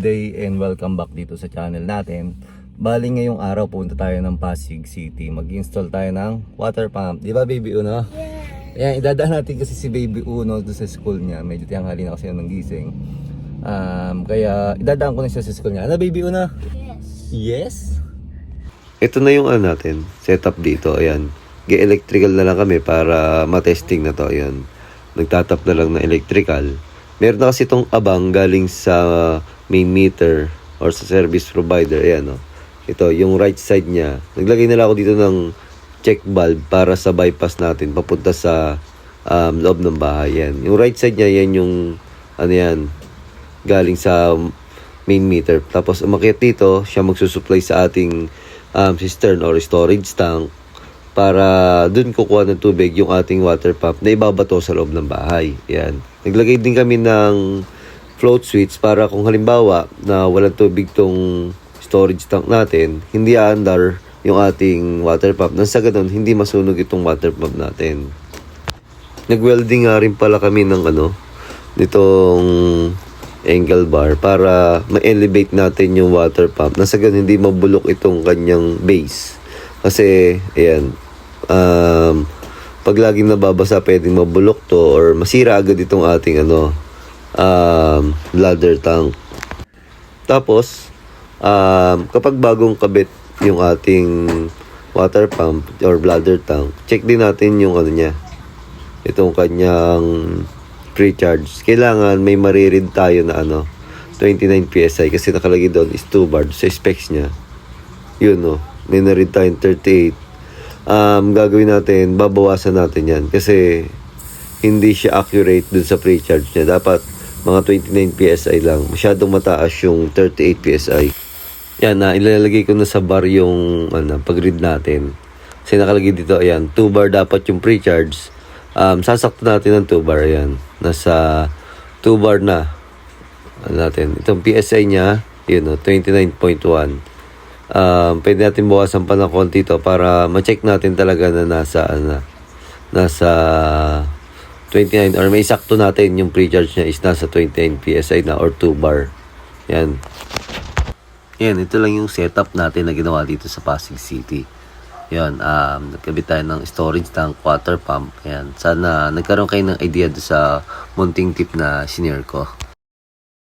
Day and welcome back dito sa channel natin. Bali ngayong araw punta tayo ng Pasig City. Mag-install tayo ng water pump. Di ba Baby Uno? Yeah. Ayan, idadaan natin kasi si Baby Uno doon sa school niya. Medyo tanghali na kasi ng gising. Kaya idadaan ko na siya sa school niya. Ano Baby Uno? Yes? Ito na yung natin, setup dito. Ayan. Ge-electrical na lang kami para matesting na to. Ayan. Nagtatap na lang na electrical. Meron na kasi itong abang galing sa main meter or sa service provider. Ayan, oh. Ito, yung right side niya. Naglagay na lang ako dito ng check valve para sa bypass natin papunta sa loob ng bahay. Yan. Yung right side niya, yan yung galing sa main meter. Tapos umakyat dito, siya magsusupply sa ating cistern or storage tank para dun kukuha ng tubig yung ating water pump na ibabato sa loob ng bahay. Yan. Naglagay din kami ng float switch para kung halimbawa na walang tubig tong storage tank natin, hindi aandar yung ating water pump. Nang sa ganun, hindi masunog itong water pump natin. Nag-welding nga rin pala kami ng nitong angle bar para ma-elevate natin yung water pump. Nang sa ganun, hindi mabulok itong kanyang base. Kasi, ayan, pag laging nababasa, pwedeng mabulok to or masira agad itong ating bladder tank. Tapos, kapag bagong kabit yung ating water pump or bladder tank, check din natin yung niya, itong kanyang pre-charge. Kailangan may mariread tayo na 29 PSI kasi nakalagay doon is 2 bar sa specs niya. Yun, may naread tayong 38. Gagawin natin, babawasan natin yan kasi hindi siya accurate dun sa pre-charge niya. Dapat mga 29 PSI lang. Masyadong mataas yung 38 PSI. Yan, ilalagay ko na sa bar yung pag-read natin. Kasi nakalagay dito, ayan, 2 bar dapat yung pre-charge. Sasakto natin ng 2 bar, ayan. Nasa 2 bar na. Natin. Itong PSI niya, yun, 29.1. Pwede natin bawasan pa ng konti to para ma-check natin talaga na nasa 29 or may sakto natin yung pre-charge niya is nasa 29 PSI na or 2 bar. Yan. Yan, ito lang yung setup natin na ginawa dito sa Pasig City. Yan, nagkabit tayo ng storage tank, water pump. Yan, sana nagkaroon kayo ng idea do sa munting tip na senior ko.